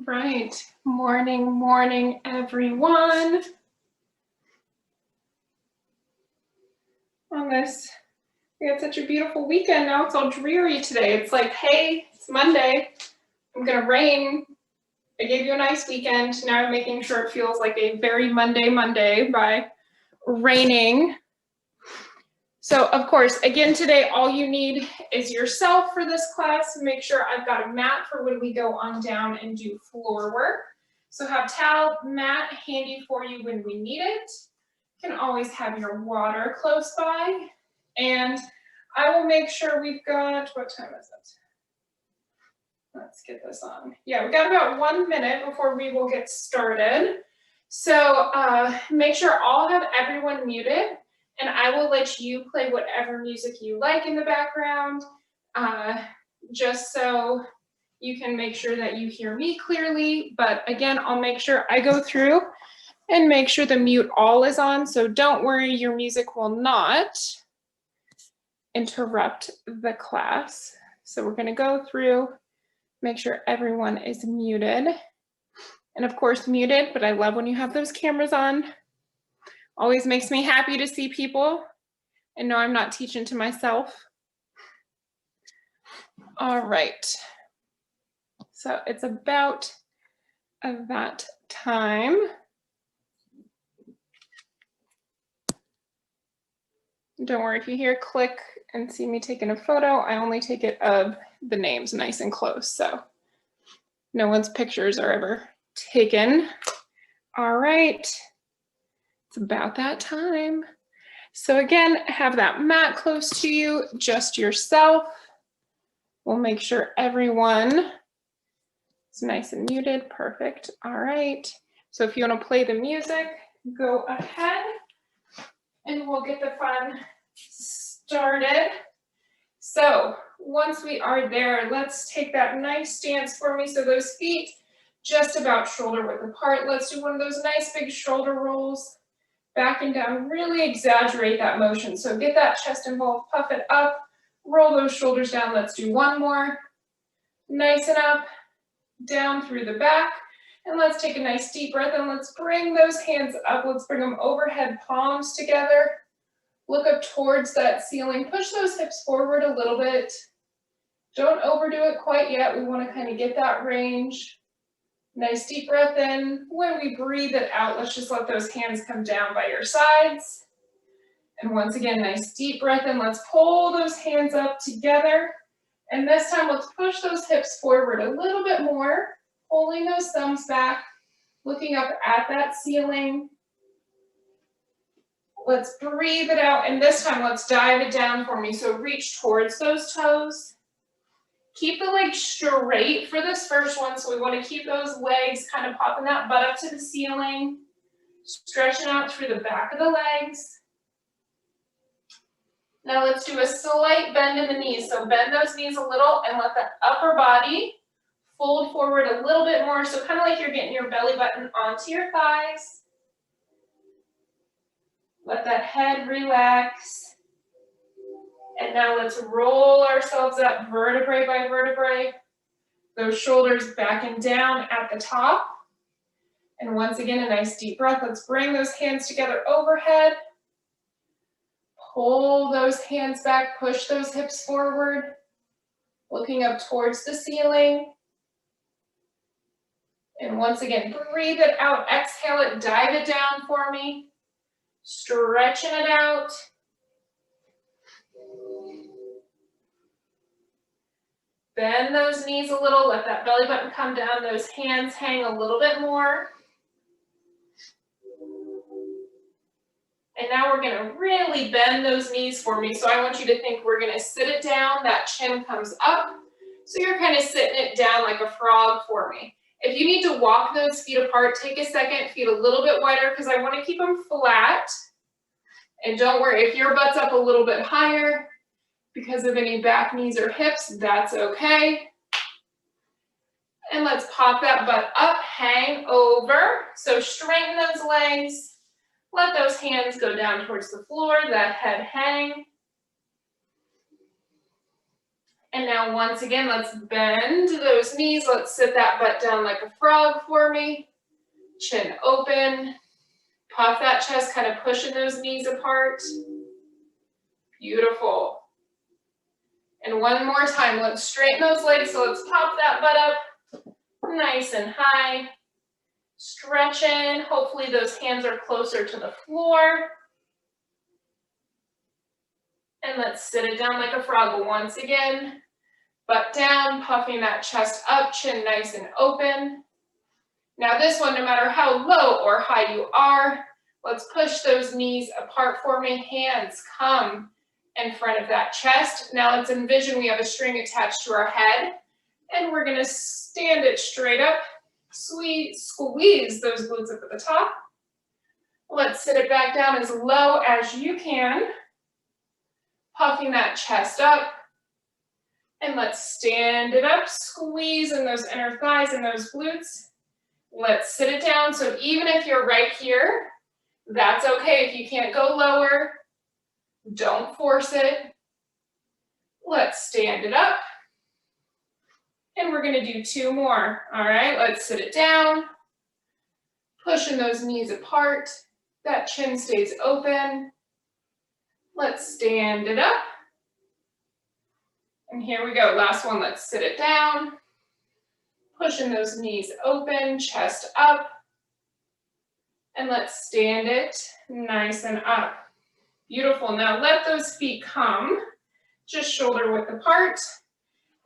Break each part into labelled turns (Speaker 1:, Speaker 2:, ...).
Speaker 1: Right. Morning, morning, everyone. On this, we had such a beautiful weekend. Now it's all dreary today. It's like, hey, it's Monday. I'm gonna rain. I gave you a nice weekend. Now I'm making sure it feels like a very Monday by raining. So of course, again today, all you need is yourself for this class. Make sure I've got a mat for when we go on down and do floor work. So have towel, mat handy for you when we need it. You can always have your water close by. And I will make sure we've got, what time is it? Let's get this on. Yeah, we've got about 1 minute before we will get started. So make sure I'll have everyone muted, and I will let you play whatever music you like in the background, just so you can make sure that you hear me clearly. But again, I'll make sure I go through and make sure the mute all is on. So don't worry, your music will not interrupt the class. So we're going to go through, make sure everyone is muted. And of course muted, but I love when you have those cameras on. Always makes me happy to see people and know I'm not teaching to myself. All right. So it's about that time. Don't worry if you hear click and see me taking a photo, I only take it of the names nice and close, so no one's pictures are ever taken. All right, it's about that time. So again, have that mat close to you, just yourself. We'll make sure everyone is nice and muted, perfect. All right, so if you want to play the music, go ahead and we'll get the fun started. So once we are there, let's take that nice stance for me. So those feet just about shoulder width apart. Let's do one of those nice big shoulder rolls, back and down. Really exaggerate that motion. So get that chest involved, puff it up, roll those shoulders down. Let's do one more. Nice and up, down through the back. And let's take a nice deep breath and let's bring those hands up. Let's bring them overhead, palms together. Look up towards that ceiling. Push those hips forward a little bit. Don't overdo it quite yet. We want to kind of get that range. Nice deep breath in. When we breathe it out, let's just let those hands come down by your sides. And once again, nice deep breath in. Let's pull those hands up together. And this time, let's push those hips forward a little bit more, pulling those thumbs back, looking up at that ceiling. Let's breathe it out, and this time let's dive it down for me. So reach towards those toes. Keep the legs straight for this first one, so we want to keep those legs kind of popping that butt up to the ceiling, stretching out through the back of the legs. Now let's do a slight bend in the knees. So bend those knees a little and let the upper body fold forward a little bit more, so kind of like you're getting your belly button onto your thighs. Let that head relax. And now let's roll ourselves up vertebrae by vertebrae. Those shoulders back and down at the top. And once again, a nice deep breath. Let's bring those hands together overhead. Pull those hands back, push those hips forward. Looking up towards the ceiling. And once again, breathe it out, exhale it, dive it down for me. Stretching it out. Bend those knees a little, let that belly button come down, those hands hang a little bit more. And now we're gonna really bend those knees for me. So I want you to think we're gonna sit it down, that chin comes up. So you're kind of sitting it down like a frog for me. If you need to walk those feet apart, take a second, feet a little bit wider because I want to keep them flat. And don't worry, if your butt's up a little bit higher because of any back, knees, or hips, that's okay. And let's pop that butt up, hang over. So straighten those legs. Let those hands go down towards the floor, that head hang. And now once again, let's bend those knees. Let's sit that butt down like a frog for me. Chin open. Puff that chest, kind of pushing those knees apart. Beautiful. And one more time, let's straighten those legs. So let's pop that butt up nice and high. Stretching. Hopefully those hands are closer to the floor. And let's sit it down like a frog once again. Butt down, puffing that chest up, chin nice and open. Now this one, no matter how low or high you are, let's push those knees apart for me. Hands come in front of that chest. Now let's envision we have a string attached to our head, and we're gonna stand it straight up. Squeeze those glutes up at the top. Let's sit it back down as low as you can. Puffing that chest up. And let's stand it up, squeezing those inner thighs and those glutes. Let's sit it down. So even if you're right here, that's okay. If you can't go lower, don't force it. Let's stand it up. And we're gonna do 2 more. All right, let's sit it down. Pushing those knees apart. That chin stays open. Let's stand it up. And here we go, last one, let's sit it down. Pushing those knees open, chest up. And let's stand it nice and up. Beautiful, now let those feet come, just shoulder width apart.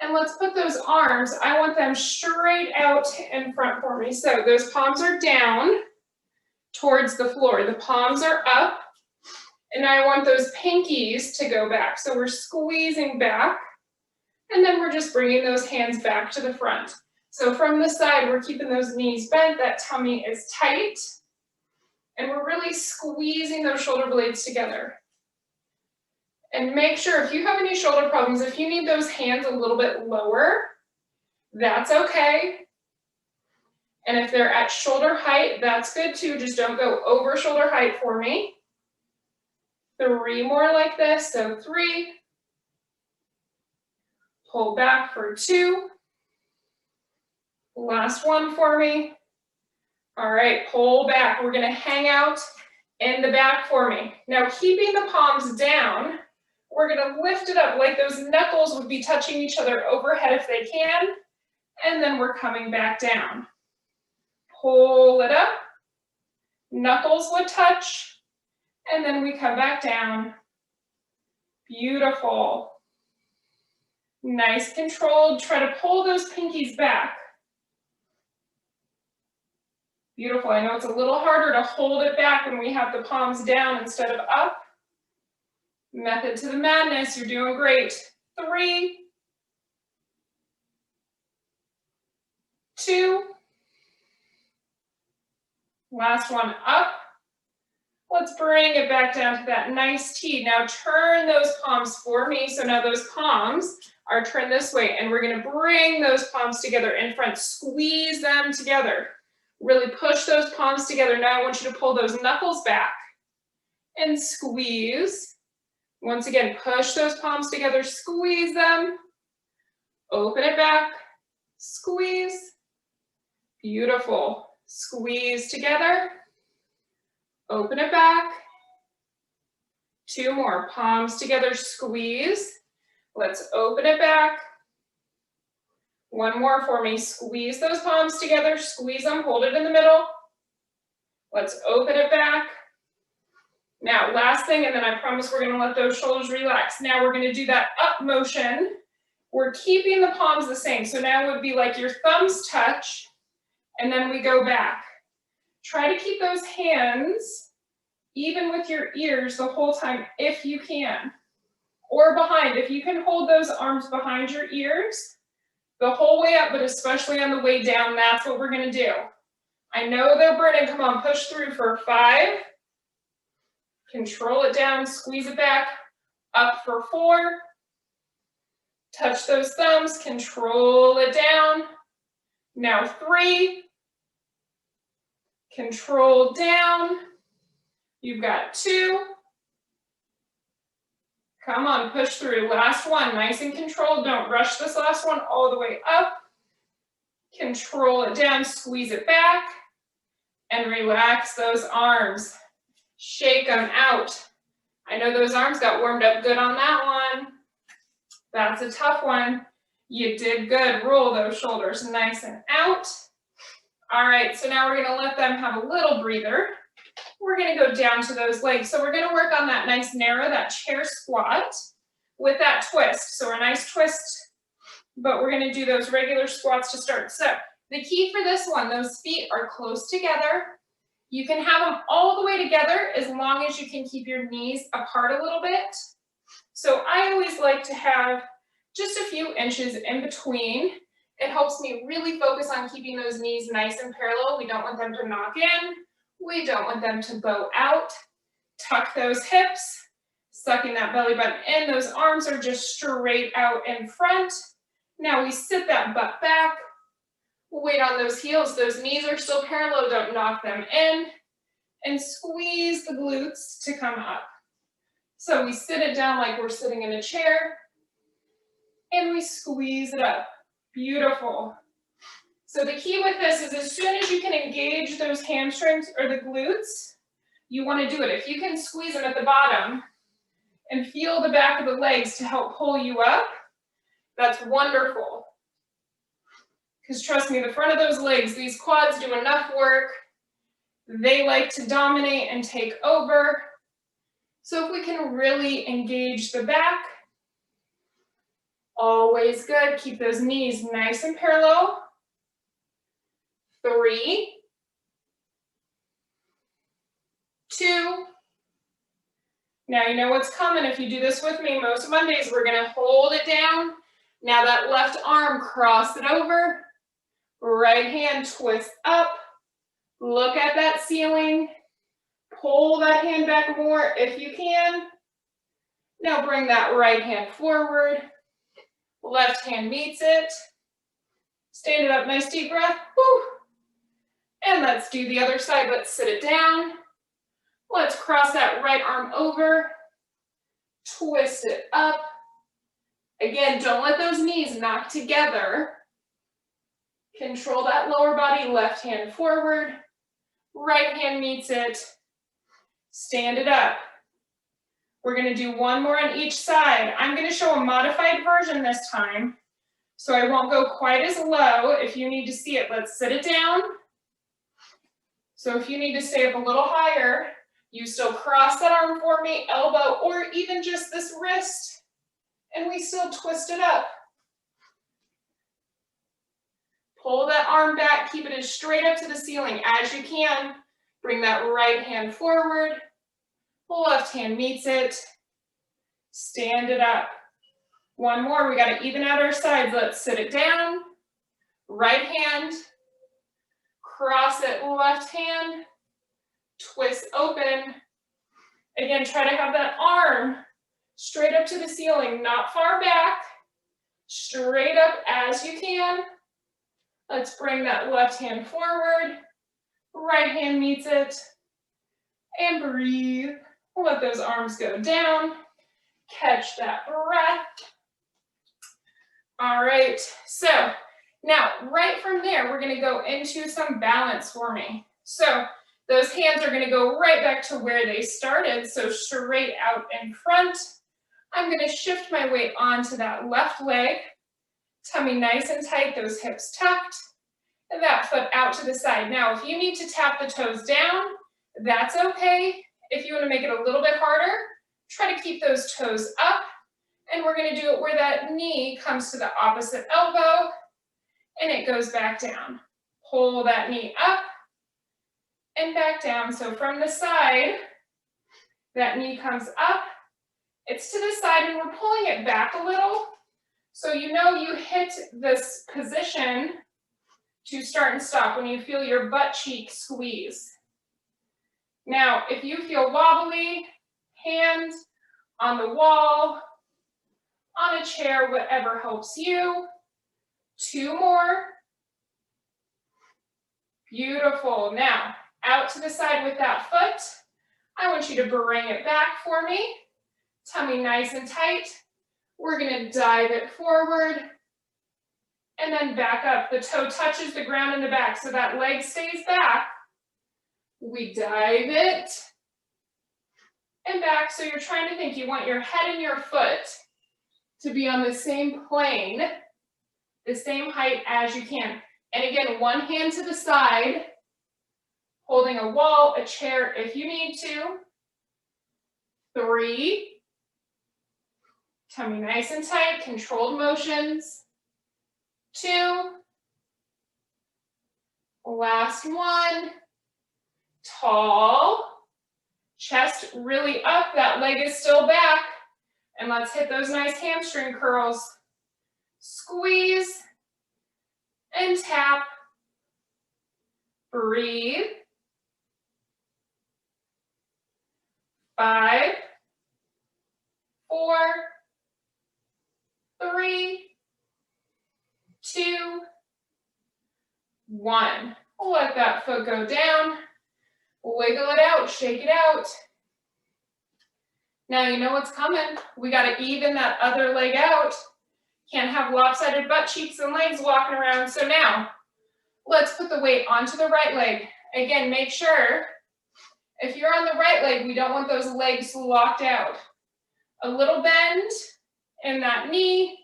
Speaker 1: And let's put those arms, I want them straight out in front for me. So those palms are down towards the floor. The palms are up. And I want those pinkies to go back. So we're squeezing back. And then we're just bringing those hands back to the front. So from the side, we're keeping those knees bent, that tummy is tight, and we're really squeezing those shoulder blades together. And make sure if you have any shoulder problems, if you need those hands a little bit lower, that's okay. And if they're at shoulder height, that's good too. Just don't go over shoulder height for me. 3 more like this, so 3. Pull back for 2. Last one for me. All right, pull back. We're gonna hang out in the back for me. Now keeping the palms down, we're gonna lift it up like those knuckles would be touching each other overhead if they can, and then we're coming back down. Pull it up, knuckles would touch, and then we come back down. Beautiful. Nice, controlled. Try to pull those pinkies back. Beautiful. I know it's a little harder to hold it back when we have the palms down instead of up. Method to the madness. You're doing great. 3, 2. Last one up. Let's bring it back down to that nice T. Now turn those palms for me. So now those palms are turned this way, and we're gonna bring those palms together in front, squeeze them together. Really push those palms together. Now I want you to pull those knuckles back and squeeze. Once again, push those palms together, squeeze them, open it back, squeeze. Beautiful. Squeeze together, open it back. 2 more, palms together, squeeze. Let's open it back. 1 more for me, squeeze those palms together, squeeze them, hold it in the middle. Let's open it back. Now, last thing, and then I promise we're gonna let those shoulders relax. Now we're gonna do that up motion. We're keeping the palms the same. So now it would be like your thumbs touch, and then we go back. Try to keep those hands even with your ears the whole time if you can. Or behind, if you can hold those arms behind your ears the whole way up, but especially on the way down, that's what we're gonna do. I know they're burning, come on, push through for 5. Control it down, squeeze it back, up for 4. Touch those thumbs, control it down. Now 3. Control down. You've got 2. Come on, push through. Last one, nice and controlled. Don't rush this last one all the way up. Control it down, squeeze it back, and relax those arms. Shake them out. I know those arms got warmed up good on that one. That's a tough one. You did good. Roll those shoulders nice and out. All right, so now we're gonna let them have a little breather. We're gonna go down to those legs. So we're gonna work on that nice narrow, that chair squat with that twist. So a nice twist, but we're gonna do those regular squats to start. So the key for this one, those feet are close together. You can have them all the way together as long as you can keep your knees apart a little bit. So I always like to have just a few inches in between. It helps me really focus on keeping those knees nice and parallel. We don't want them to knock in. We don't want them to bow out. Tuck those hips, sucking that belly button in. Those arms are just straight out in front. Now we sit that butt back. Weight on those heels. Those knees are still parallel. Don't knock them in. And squeeze the glutes to come up. So we sit it down like we're sitting in a chair. And we squeeze it up. Beautiful. So the key with this is as soon as you can engage those hamstrings or the glutes, you want to do it. If you can squeeze them at the bottom and feel the back of the legs to help pull you up, that's wonderful. Because trust me, the front of those legs, these quads do enough work. They like to dominate and take over. So if we can really engage the back, always good. Keep those knees nice and parallel. 3, 2. Now you know what's coming if you do this with me. Most Mondays we're going to hold it down. Now that left arm, cross it over. Right hand twist up. Look at that ceiling. Pull that hand back more if you can. Now bring that right hand forward. Left hand meets it. Stand it up, nice deep breath. Woo. And let's do the other side. Let's sit it down. Let's cross that right arm over. Twist it up. Again, don't let those knees knock together. Control that lower body, left hand forward. Right hand meets it. Stand it up. We're going to do one more on each side. I'm going to show a modified version this time, so I won't go quite as low. If you need to see it, let's sit it down. So if you need to stay up a little higher, you still cross that arm for me, elbow, or even just this wrist, and we still twist it up. Pull that arm back, keep it as straight up to the ceiling as you can. Bring that right hand forward. Left hand meets it. Stand it up. One more, we got to even out our sides. Let's sit it down. Right hand. Cross it, left hand. Twist open. Again, try to have that arm straight up to the ceiling, not far back. Straight up as you can. Let's bring that left hand forward. Right hand meets it. And breathe. Let those arms go down. Catch that breath. All right, so now right from there, we're going to go into some balance for me. So those hands are going to go right back to where they started, so straight out in front. I'm going to shift my weight onto that left leg. Tummy nice and tight, those hips tucked, and that foot out to the side. Now, if you need to tap the toes down, that's okay. If you want to make it a little bit harder, try to keep those toes up, and we're going to do it where that knee comes to the opposite elbow, and it goes back down. Pull that knee up and back down. So from the side, that knee comes up, it's to the side, and we're pulling it back a little. So you know you hit this position to start and stop when you feel your butt cheek squeeze. Now, if you feel wobbly, hands on the wall, on a chair, whatever helps you. 2 more. Beautiful. Now, out to the side with that foot. I want you to bring it back for me. tummy nice and tight. We're gonna dive it forward and then back up. The toe touches the ground in the back, so that leg stays back. We dive it and back. So you're trying to think, you want your head and your foot to be on the same plane, the same height as you can. And again, one hand to the side, holding a wall, a chair if you need to. 3, tummy nice and tight, controlled motions. 2, last one, tall, chest really up, that leg is still back, and let's hit those nice hamstring curls. Squeeze and tap, breathe. 5, 4, 3, 2, 1. Let that foot go down. Wiggle it out, shake it out. Now you know what's coming. We got to even that other leg out. Can't have lopsided butt cheeks and legs walking around. So now, let's put the weight onto the right leg. Again, make sure, if you're on the right leg, we don't want those legs locked out. A little bend in that knee.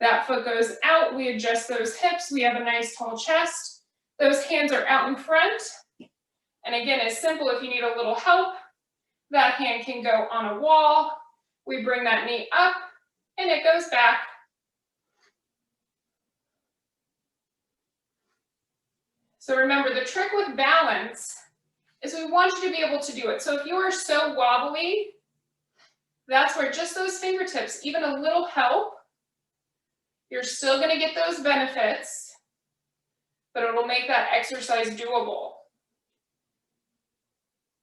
Speaker 1: That foot goes out. We adjust those hips. We have a nice tall chest. Those hands are out in front. And again, it's simple. If you need a little help, that hand can go on a wall. We bring that knee up and it goes back. So remember, the trick with balance is we want you to be able to do it. So if you are so wobbly, that's where just those fingertips, even a little help, you're still going to get those benefits, but it'll make that exercise doable.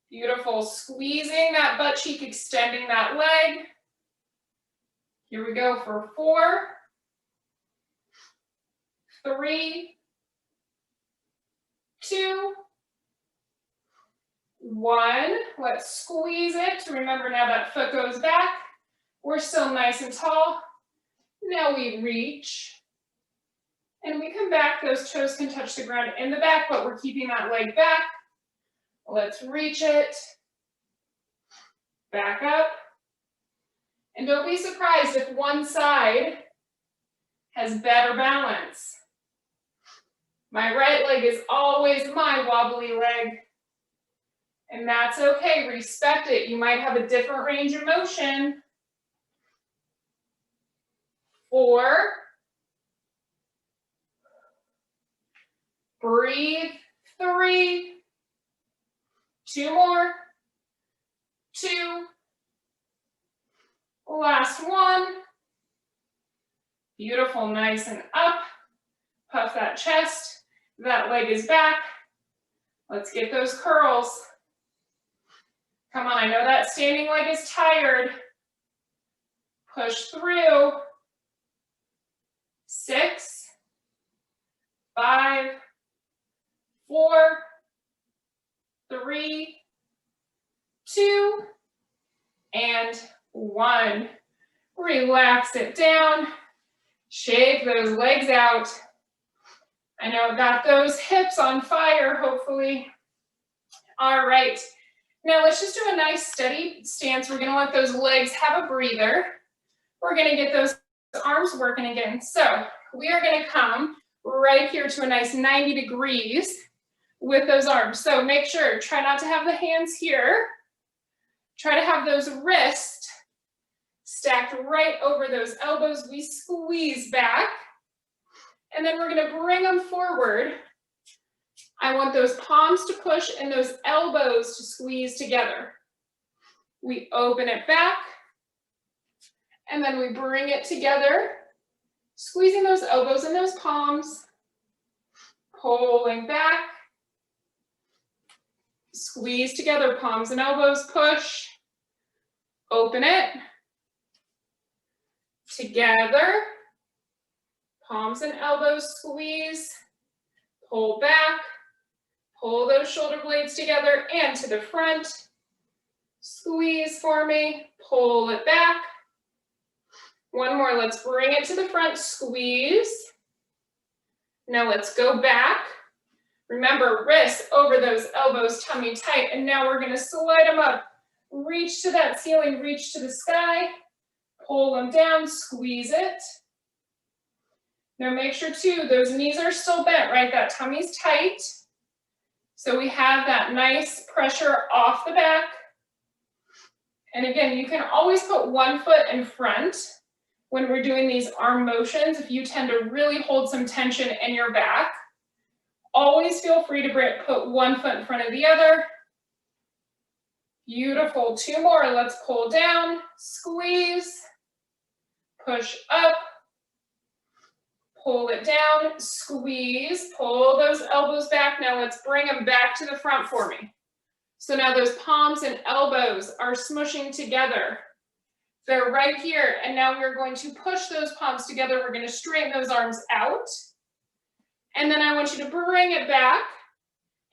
Speaker 1: Beautiful. Squeezing that butt cheek, extending that leg. Here we go for 4, 3, 2, 1. Let's squeeze it. Remember, now that foot goes back. We're still nice and tall. Now we reach. And we come back. Those toes can touch the ground in the back, but we're keeping that leg back. Let's reach it. Back up. And don't be surprised if one side has better balance. My right leg is always my wobbly leg. And that's okay, respect it. You might have a different range of motion. 4. Breathe. 3. 2 more. 2. Last one. Beautiful, nice and up. Puff that chest. That leg is back. Let's get those curls. Come on, I know that standing leg is tired. Push through. 6, 5, 4, 3, 2, and 1. Relax it down. Shake those legs out. I know I've got those hips on fire, hopefully. All right. Now let's just do a nice steady stance. We're going to let those legs have a breather. We're going to get those arms working again. So we are going to come right here to a nice 90 degrees with those arms. So make sure, try not to have the hands here. Try to have those wrists stacked right over those elbows. We squeeze back. And then we're going to bring them forward. I want those palms to push and those elbows to squeeze together. We open it back. And then we bring it together, squeezing those elbows and those palms, pulling back, squeeze together, palms and elbows, push, open it, together, palms and elbows, squeeze, pull back, pull those shoulder blades together and to the front, Squeeze for me, pull it back. One more, let's bring it to the front, squeeze. Now let's go back. Remember, wrists over those elbows, tummy tight, and now we're gonna slide them up. Reach to that ceiling, reach to the sky, pull them down, squeeze it. Now make sure too, those knees are still bent, right? That tummy's tight. So we have that nice pressure off the back. And again, you can always put one foot in front when we're doing these arm motions. If you tend to really hold some tension in your back, always feel free to put one foot in front of the other. Beautiful, two more, let's pull down, squeeze, push up, pull it down, squeeze, pull those elbows back. Now let's bring them back to the front for me. So now those palms and elbows are smushing together. They're right here, and now we're going to push those palms together. We're going to straighten those arms out. And then I want you to bring it back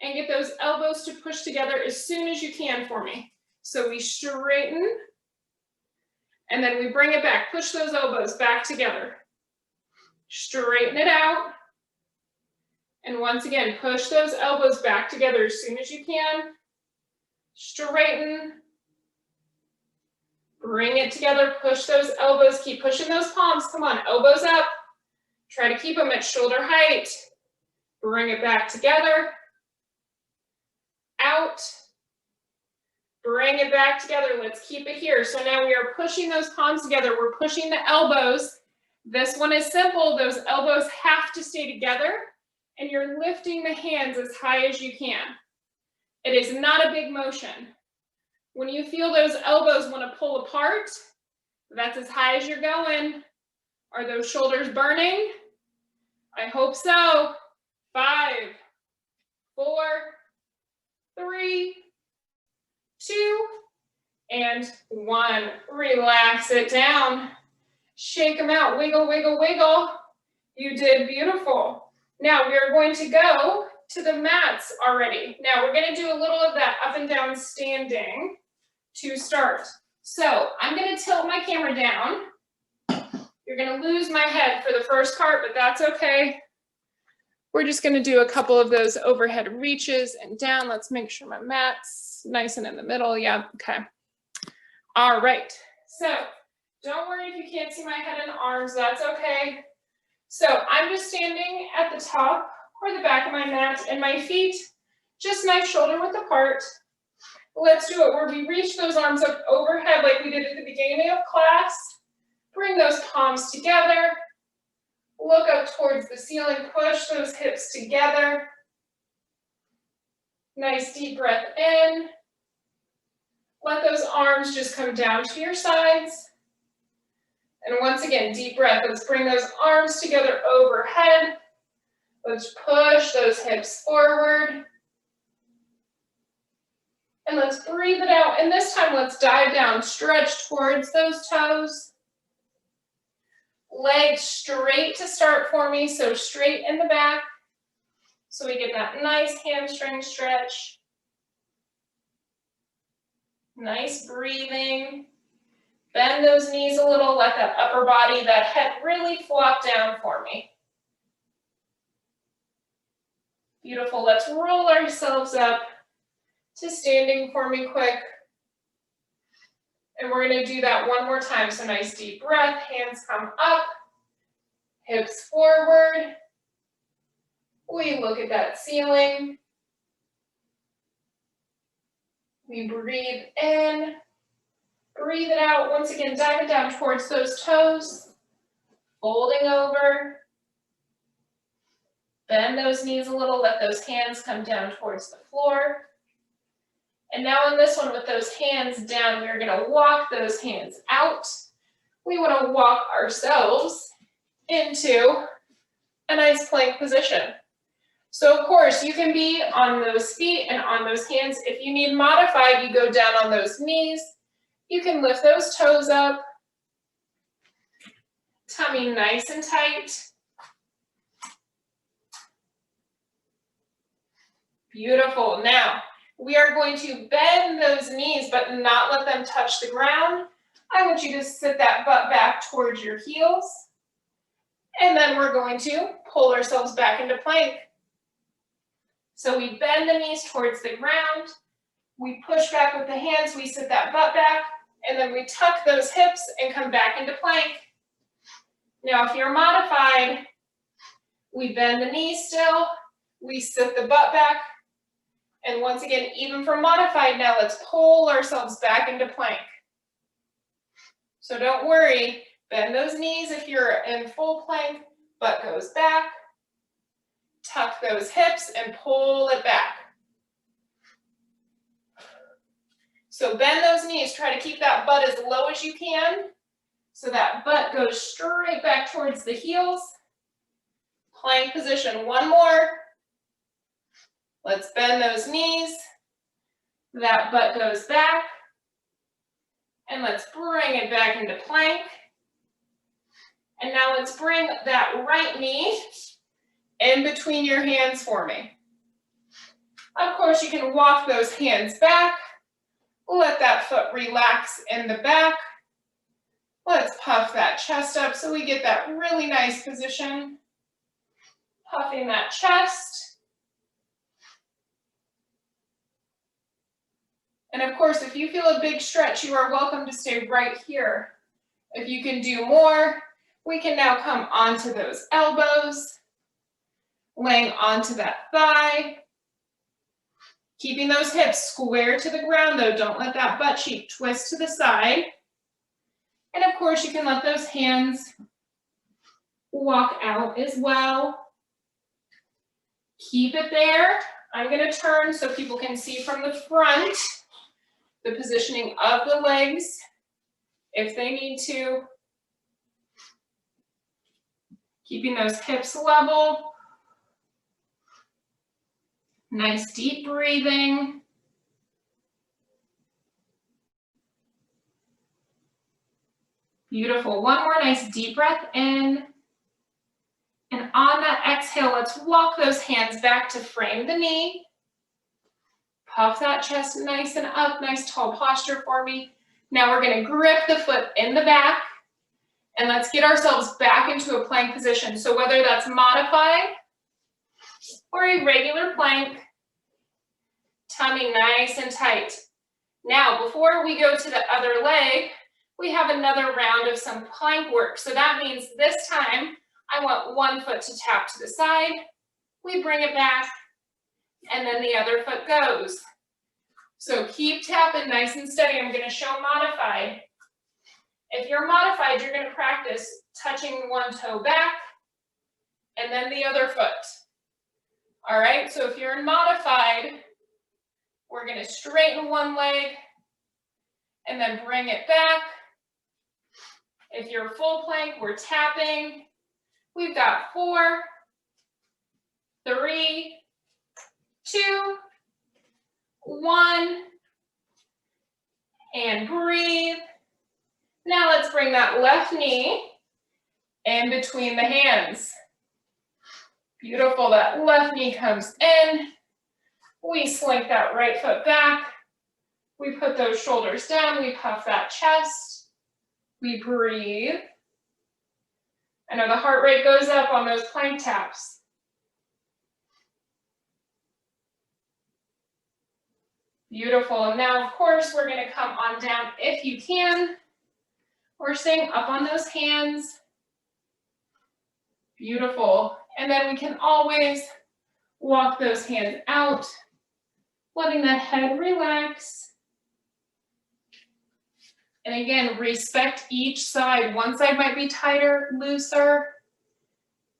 Speaker 1: and get those elbows to push together as soon as you can for me. So we straighten, and then we bring it back. Push those elbows back together. Straighten it out. And once again, push those elbows back together as soon as you can. Straighten. Bring it together, push those elbows, keep pushing those palms. Come on, elbows up. Try to keep them at shoulder height. Bring it back together. Out. Bring it back together. Let's keep it here. So now we are pushing those palms together. We're pushing the elbows. This one is simple. Those elbows have to stay together, and you're lifting the hands as high as you can. It is not a big motion. When you feel those elbows want to pull apart, that's as high as you're going. Are those shoulders burning? I hope so. 5, 4, 3, 2, and 1. Relax it down. Shake them out. Wiggle, wiggle, wiggle. You did beautiful. Now we are going to go to the mats already. Now we're going to do a little of that up and down standing to start. So I'm going to tilt my camera down. You're going to lose my head for the first part, but that's okay. We're just going to do a couple of those overhead reaches and down. Let's make sure my mat's nice and in the middle. Yeah, okay. All right. So don't worry if you can't see my head and arms, that's okay. So I'm just standing at the top or the back of my mat, and my feet just nice shoulder width apart. Let's do it where we reach those arms up overhead like we did at the beginning of class. Bring those palms together. Look up towards the ceiling. Push those hips together. Nice deep breath in. Let those arms just come down to your sides. And once again, deep breath. Let's bring those arms together overhead. Let's push those hips forward. And let's breathe it out. And this time, let's dive down, stretch towards those toes. Legs straight to start for me, so straight in the back. So we get that nice hamstring stretch. Nice breathing. Bend those knees a little, let that upper body, that head really flop down for me. Beautiful, let's roll ourselves up to standing for me quick. And we're gonna do that one more time. So nice deep breath, hands come up, hips forward. We look at that ceiling. We breathe in, breathe it out. Once again, diving down towards those toes, folding over. Bend those knees a little, let those hands come down towards the floor. And now on this one, with those hands down, we're gonna walk those hands out. We wanna walk ourselves into a nice plank position. So of course, you can be on those feet and on those hands. If you need modified, you go down on those knees. You can lift those toes up. Tummy nice and tight. Beautiful. Now, We are going to bend those knees, but not let them touch the ground. I want you to sit that butt back towards your heels. And then we're going to pull ourselves back into plank. So we bend the knees towards the ground. We push back with the hands, we sit that butt back, and then we tuck those hips and come back into plank. Now, if you're modified, we bend the knees still, we sit the butt back, and once again, even for modified, now let's pull ourselves back into plank. So don't worry, bend those knees if you're in full plank, butt goes back, tuck those hips and pull it back. So bend those knees, try to keep that butt as low as you can, so that butt goes straight back towards the heels. Plank position, one more. Let's bend those knees, that butt goes back, and let's bring it back into plank. And now let's bring that right knee in between your hands for me. Of course, you can walk those hands back. Let that foot relax in the back. Let's puff that chest up so we get that really nice position. Puffing that chest. And of course, if you feel a big stretch, you are welcome to stay right here. If you can do more, we can now come onto those elbows, laying onto that thigh. Keeping those hips square to the ground though, don't let that butt cheek twist to the side. And of course you can let those hands walk out as well. Keep it there. I'm going to turn so people can see from the front the positioning of the legs if they need to. Keeping those hips level. Nice deep breathing. Beautiful. One more nice deep breath in. And on that exhale, let's walk those hands back to frame the knee. Puff that chest nice and up, nice tall posture for me. Now we're going to grip the foot in the back. And let's get ourselves back into a plank position. So whether that's modified or a regular plank, tummy nice and tight. Now, before we go to the other leg, we have another round of some plank work. So that means this time, I want one foot to tap to the side. We bring it back, and then the other foot goes. So keep tapping nice and steady. I'm going to show modified. If you're modified, you're going to practice touching one toe back, and then the other foot. All right, so if you're in modified, we're going to straighten one leg and then bring it back. If you're full plank, we're tapping. We've got 4, 3, 2, 1, and breathe. Now let's bring that left knee in between the hands. Beautiful, that left knee comes in. We slink that right foot back. We put those shoulders down. We puff that chest. We breathe. I know the heart rate goes up on those plank taps. Beautiful. And now, of course, we're going to come on down if you can. We're staying up on those hands. Beautiful. And then we can always walk those hands out, letting that head relax. And again, respect each side. One side might be tighter, looser.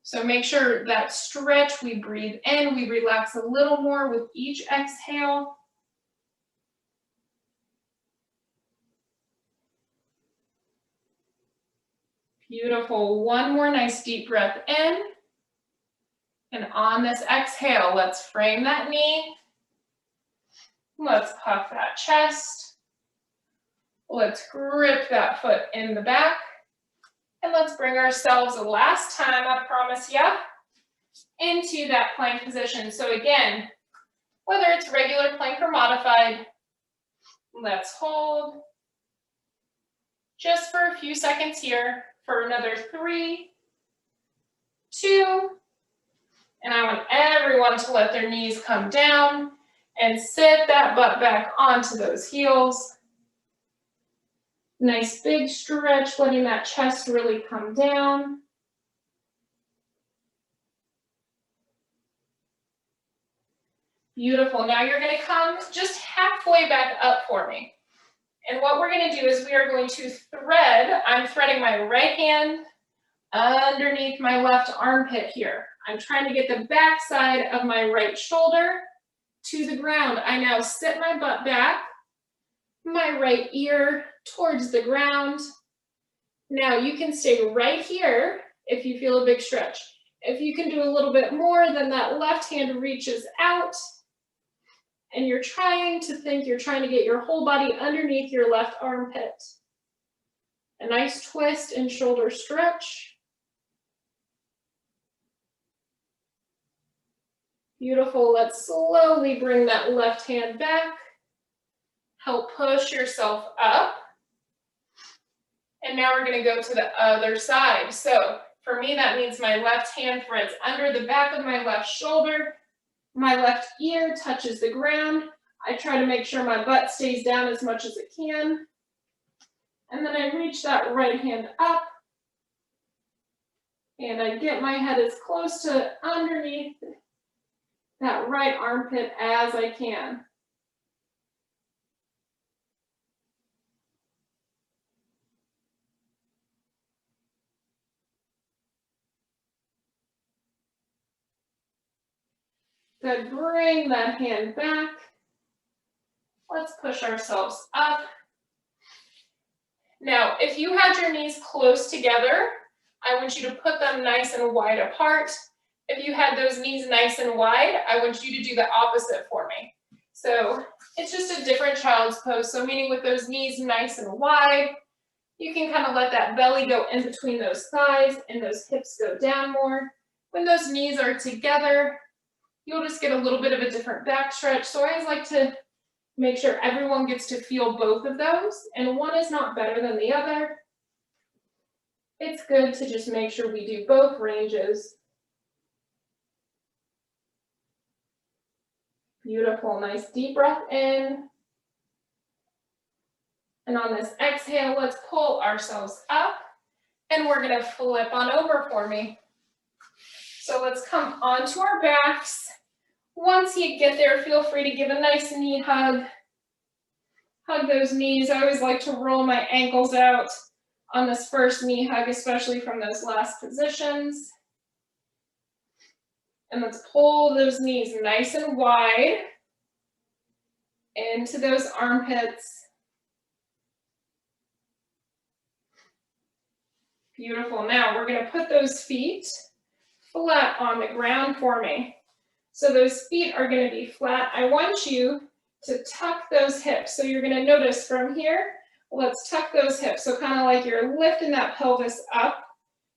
Speaker 1: So make sure that stretch, we breathe in, we relax a little more with each exhale. Beautiful. One more nice deep breath in. And on this exhale, let's frame that knee. Let's puff that chest. Let's grip that foot in the back. And let's bring ourselves a last time, I promise ya, into that plank position. So again, whether it's regular plank or modified. Let's hold just for a few seconds here for another 3, 2, and I want everyone to let their knees come down and sit that butt back onto those heels. Nice big stretch, letting that chest really come down. Beautiful. Now you're going to come just halfway back up for me. And what we're going to do is we are going to thread. I'm threading my right hand underneath my left armpit here. I'm trying to get the back side of my right shoulder to the ground. I now sit my butt back, my right ear towards the ground. Now you can stay right here if you feel a big stretch. If you can do a little bit more, then that left hand reaches out and you're trying to get your whole body underneath your left armpit. A nice twist and shoulder stretch. Beautiful. Let's slowly bring that left hand back. Help push yourself up. And now we're going to go to the other side. So for me, that means my left hand threads under the back of my left shoulder. My left ear touches the ground. I try to make sure my butt stays down as much as it can. And then I reach that right hand up. And I get my head as close to underneath that right armpit as I can. Good, bring that hand back. Let's push ourselves up. Now, if you had your knees close together, I want you to put them nice and wide apart. If you had those knees nice and wide, I want you to do the opposite for me. So it's just a different child's pose. So meaning with those knees nice and wide, you can kind of let that belly go in between those thighs and those hips go down more. When those knees are together, you'll just get a little bit of a different back stretch. So I always like to make sure everyone gets to feel both of those, and one is not better than the other. It's good to just make sure we do both ranges. Beautiful, nice deep breath in. And on this exhale, let's pull ourselves up, and we're gonna flip on over for me. So let's come onto our backs. Once you get there, feel free to give a nice knee hug. Hug those knees. I always like to roll my ankles out on this first knee hug, especially from those last positions. And let's pull those knees nice and wide into those armpits. Beautiful. Now we're going to put those feet flat on the ground for me. So those feet are going to be flat. I want you to tuck those hips. So you're going to notice from here, let's tuck those hips. So kind of like you're lifting that pelvis up.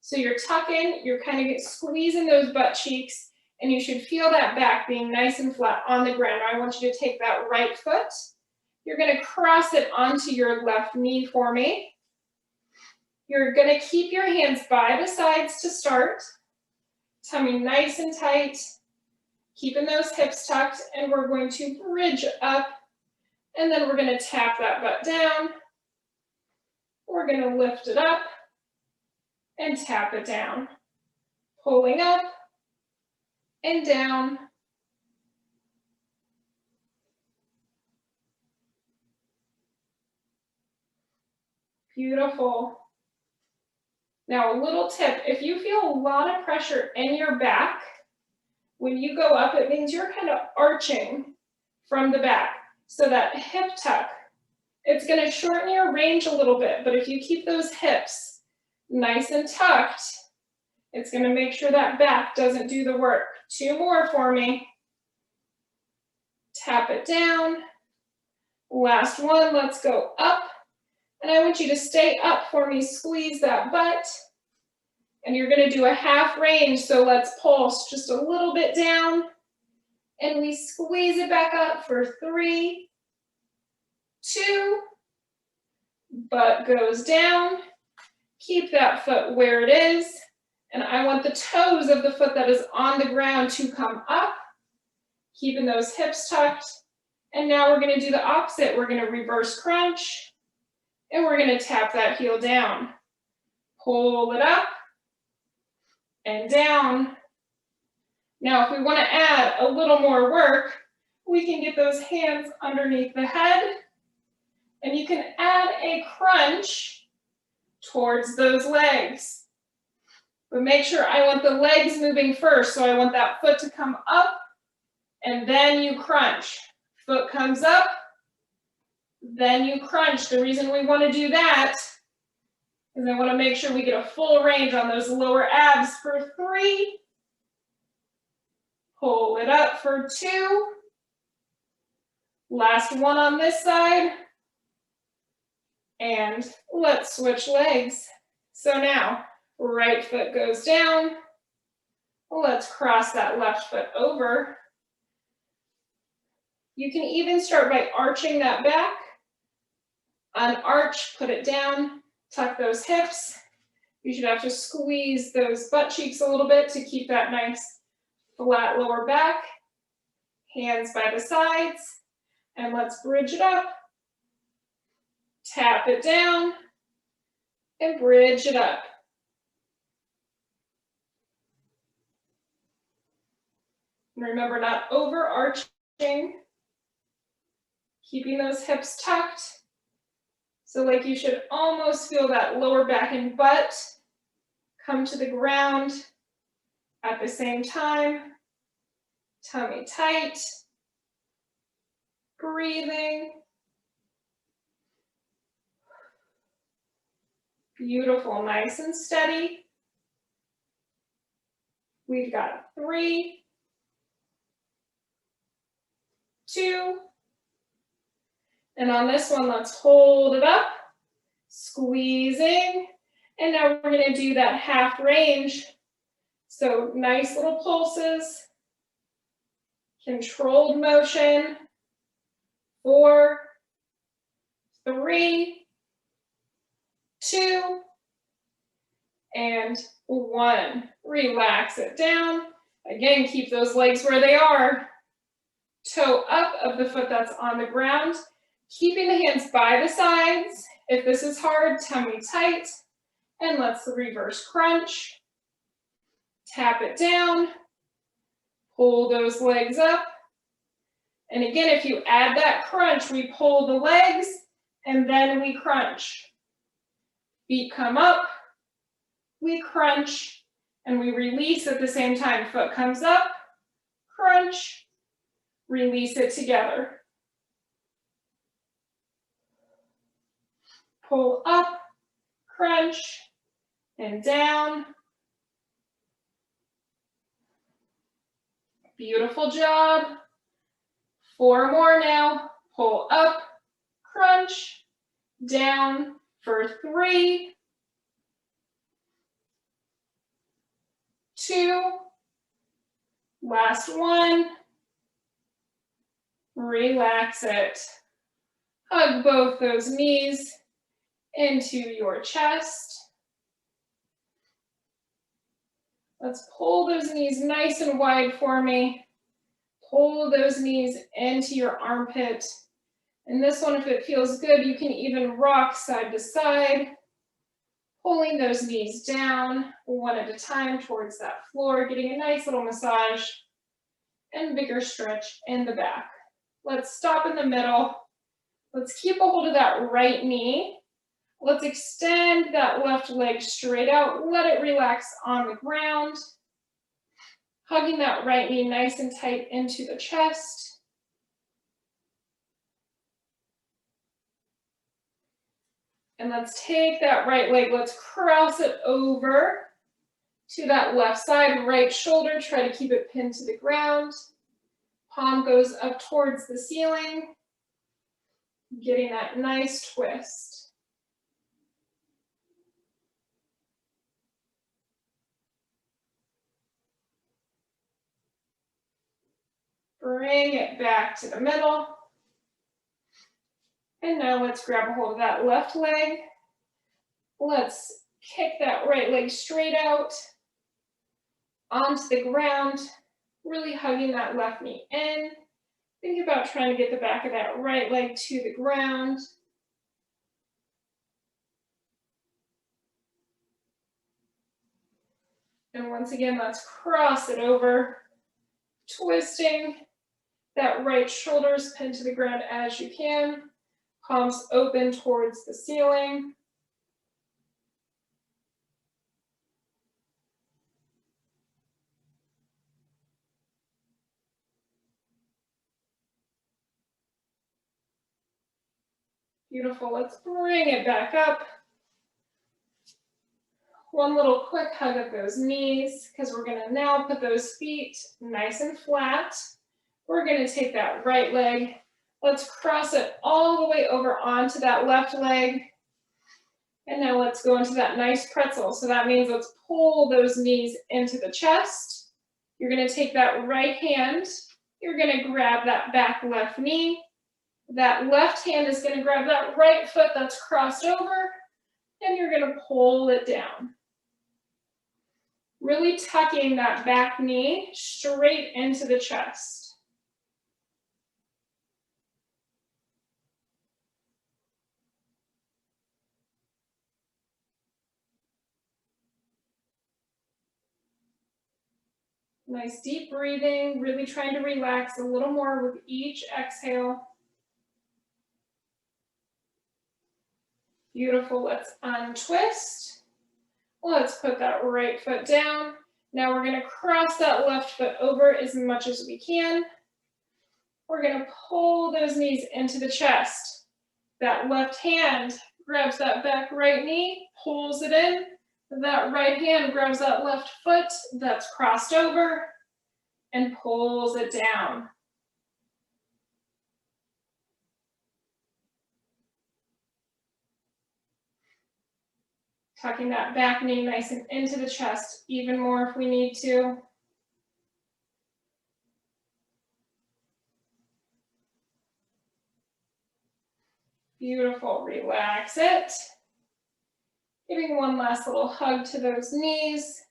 Speaker 1: So you're tucking, you're kind of squeezing those butt cheeks, and you should feel that back being nice and flat on the ground. I want you to take that right foot. You're going to cross it onto your left knee for me. You're going to keep your hands by the sides to start. Tummy nice and tight. Keeping those hips tucked, and we're going to bridge up, and then we're going to tap that butt down. We're going to lift it up and tap it down. Pulling up and down. Beautiful. Now a little tip, if you feel a lot of pressure in your back, when you go up, it means you're kind of arching from the back. So that hip tuck, it's going to shorten your range a little bit, but if you keep those hips nice and tucked, it's going to make sure that back doesn't do the work. 2 more for me. Tap it down. Last one, let's go up. And I want you to stay up for me, squeeze that butt. And you're going to do a half range, so let's pulse just a little bit down and we squeeze it back up for 3, 2, butt goes down. Keep that foot where it is, and I want the toes of the foot that is on the ground to come up, keeping those hips tucked. And now we're going to do the opposite. We're going to reverse crunch, and we're going to tap that heel down. Pull it up and down. Now, if we want to add a little more work, we can get those hands underneath the head, and you can add a crunch towards those legs. But make sure I want the legs moving first, so I want that foot to come up, and then you crunch. Foot comes up, then you crunch. The reason we want to do that is I want to make sure we get a full range on those lower abs for 3. Pull it up for 2. Last one on this side. And let's switch legs. So now, right foot goes down. Let's cross that left foot over. You can even start by arching that back. Unarch, put it down, tuck those hips. You should have to squeeze those butt cheeks a little bit to keep that nice flat lower back. Hands by the sides, and let's bridge it up. Tap it down, and bridge it up. And remember, not overarching, keeping those hips tucked. So like you should almost feel that lower back and butt come to the ground at the same time. Tummy tight, breathing. Beautiful, nice and steady. We've got 3, 2, and on this one, let's hold it up, squeezing, and now we're going to do that half range. So nice little pulses, controlled motion, 4, 3, 2, and 1. Relax it down. Again, keep those legs where they are. Toe up of the foot that's on the ground. Keeping the hands by the sides. If this is hard, tummy tight. And let's reverse crunch. Tap it down. Pull those legs up. And again, if you add that crunch, we pull the legs and then we crunch. Feet come up, we crunch, and we release at the same time. Foot comes up, crunch, release it together. Pull up, crunch, and down. Beautiful job. 4 more now. Pull up, crunch, down for 3, 2, last one. Relax it. Hug both those knees into your chest. Let's pull those knees nice and wide for me. Pull those knees into your armpit. And this one, if it feels good, you can even rock side to side, pulling those knees down one at a time towards that floor, getting a nice little massage and bigger stretch in the back. Let's stop in the middle. Let's keep a hold of that right knee. Let's extend that left leg straight out. Let it relax on the ground. Hugging that right knee nice and tight into the chest. And let's take that right leg, let's cross it over to that left side, right shoulder, try to keep it pinned to the ground. Palm goes up towards the ceiling, getting that nice twist. Bring it back to the middle. And now let's grab a hold of that left leg. Let's kick that right leg straight out onto the ground, really hugging that left knee in. Think about trying to get the back of that right leg to the ground. And once again, let's cross it over, twisting that right shoulder pinned to the ground as you can. Palms open towards the ceiling. Beautiful, let's bring it back up. One little quick hug of those knees, because we're gonna now put those feet nice and flat. We're gonna take that right leg. Let's cross it all the way over onto that left leg. And now let's go into that nice pretzel. So that means let's pull those knees into the chest. You're gonna take that right hand. You're gonna grab that back left knee. That left hand is gonna grab that right foot that's crossed over, and you're gonna pull it down. Really tucking that back knee straight into the chest. Nice deep breathing, really trying to relax a little more with each exhale. Beautiful, let's untwist. Let's put that right foot down. Now we're gonna cross that left foot over as much as we can. We're gonna pull those knees into the chest. That left hand grabs that back right knee, pulls it in. That right hand grabs that left foot that's crossed over and pulls it down. Tucking that back knee nice and into the chest, even more if we need to. Beautiful, relax it. Giving one last little hug to those knees.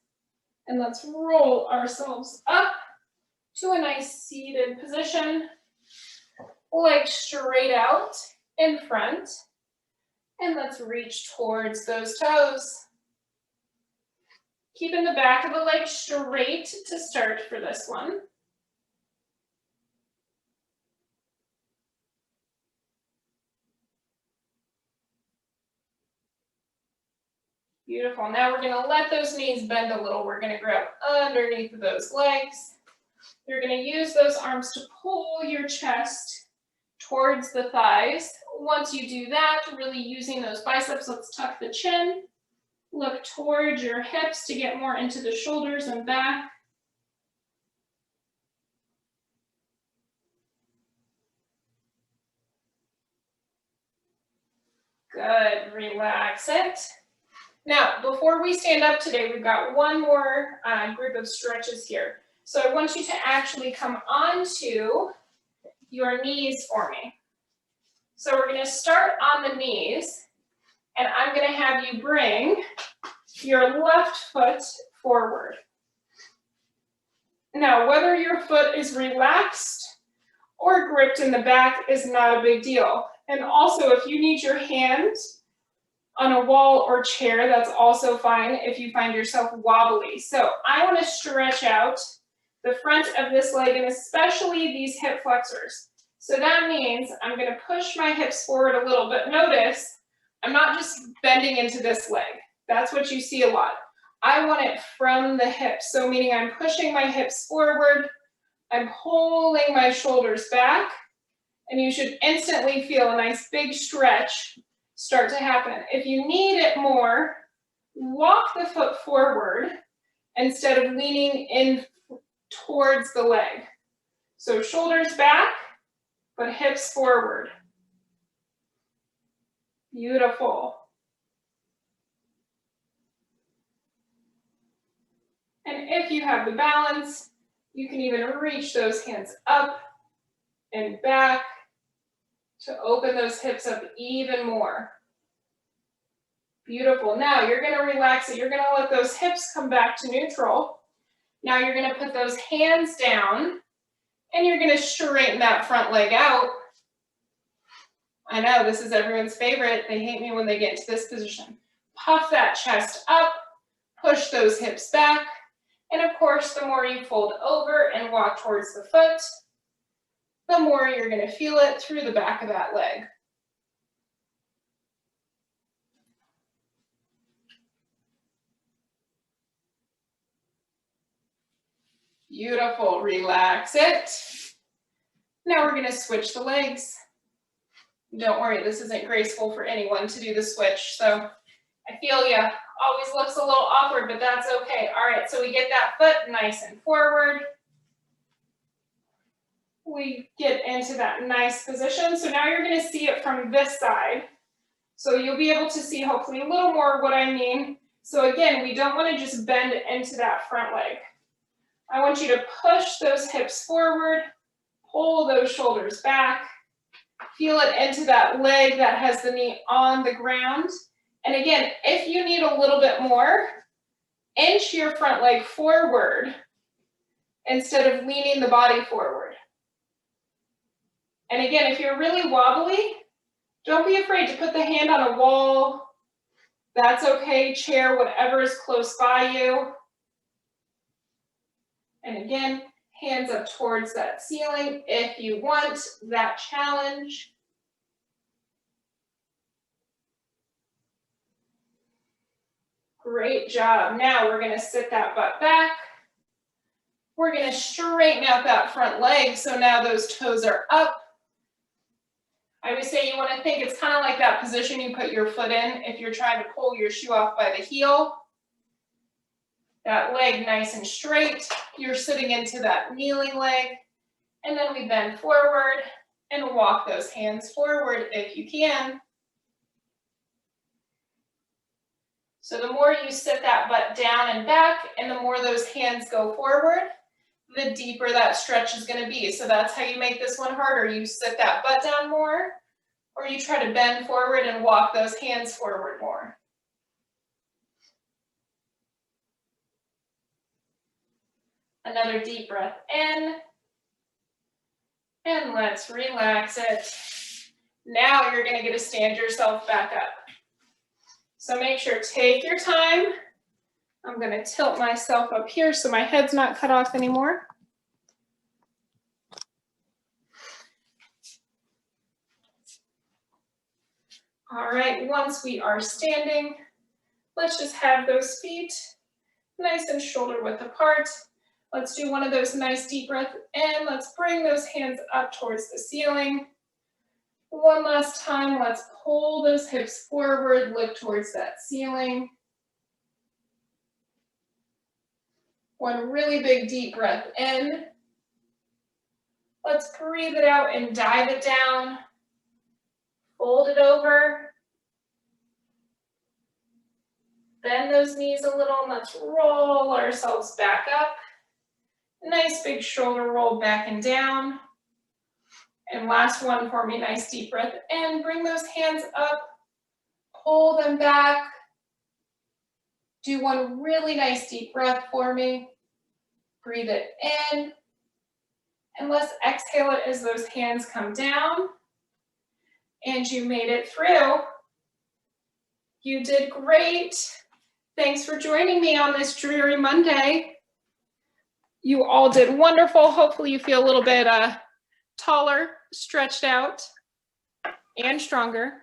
Speaker 1: And let's roll ourselves up to a nice seated position. Legs straight out in front. And let's reach towards those toes. Keeping the back of the leg straight to start for this one. Beautiful. Now we're going to let those knees bend a little. We're going to grab underneath of those legs. You're going to use those arms to pull your chest towards the thighs. Once you do that, really using those biceps, let's tuck the chin. Look towards your hips to get more into the shoulders and back. Good, relax it. Now, before we stand up today, we've got one more group of stretches here. So I want you to actually come onto your knees for me. So we're going to start on the knees, and I'm going to have you bring your left foot forward. Now, whether your foot is relaxed or gripped in the back is not a big deal. And also, if you need your hands on a wall or chair, that's also fine if you find yourself wobbly. So I want to stretch out the front of this leg and especially these hip flexors. So that means I'm going to push my hips forward a little, but notice I'm not just bending into this leg. That's what you see a lot. I want it from the hips. So meaning I'm pushing my hips forward, I'm pulling my shoulders back, and you should instantly feel a nice big stretch start to happen. If you need it more, walk the foot forward instead of leaning in towards the leg. So shoulders back, but hips forward. Beautiful. And if you have the balance, You can even reach those hands up and back to open those hips up even more. Beautiful. Now you're going to relax it. You're going to let those hips come back to neutral. Now you're going to put those hands down and you're going to straighten that front leg out. I know this is everyone's favorite. They hate me when they get into this position. Puff that chest up, push those hips back. And of course, the more you fold over and walk towards the foot, the more you're going to feel it through the back of that leg. Beautiful. Relax it. Now we're going to switch the legs. Don't worry, this isn't graceful for anyone to do the switch. So I feel you. Always looks a little awkward, but that's okay. All right, so we get that foot nice and forward. We get into that nice position. So now you're going to see it from this side. So you'll be able to see hopefully a little more what I mean. So again, we don't want to just bend into that front leg. I want you to push those hips forward, pull those shoulders back, feel it into that leg that has the knee on the ground. And again, if you need a little bit more, inch your front leg forward instead of leaning the body forward. And again, if you're really wobbly, don't be afraid to put the hand on a wall. That's okay, chair, whatever is close by you. And again, hands up towards that ceiling if you want that challenge. Great job. Now we're going to sit that butt back. We're going to straighten out that front leg. So now those toes are up. I always say you want to think it's kind of like that position you put your foot in if you're trying to pull your shoe off by the heel. That leg nice and straight. You're sitting into that kneeling leg. And then we bend forward and walk those hands forward if you can. So the more you sit that butt down and back and the more those hands go forward, the deeper that stretch is going to be. So that's how you make this one harder. You sit that butt down more, or you try to bend forward and walk those hands forward more. Another deep breath in. And let's relax it. Now you're going to get to stand yourself back up. So make sure, take your time. I'm going to tilt myself up here so my head's not cut off anymore. All right, once we are standing, let's just have those feet nice and shoulder width apart. Let's do one of those nice deep breaths in. Let's bring those hands up towards the ceiling. One last time, let's pull those hips forward, look towards that ceiling. One really big deep breath in. Let's breathe it out and dive it down. Fold it over. Bend those knees a little and let's roll ourselves back up. Nice big shoulder roll back and down. And last one for me, nice deep breath in. Bring those hands up, pull them back. Do one really nice deep breath for me. Breathe it in. And let's exhale it as those hands come down. And you made it through. You did great. Thanks for joining me on this dreary Monday. You all did wonderful. Hopefully you feel a little bit taller, stretched out, and stronger.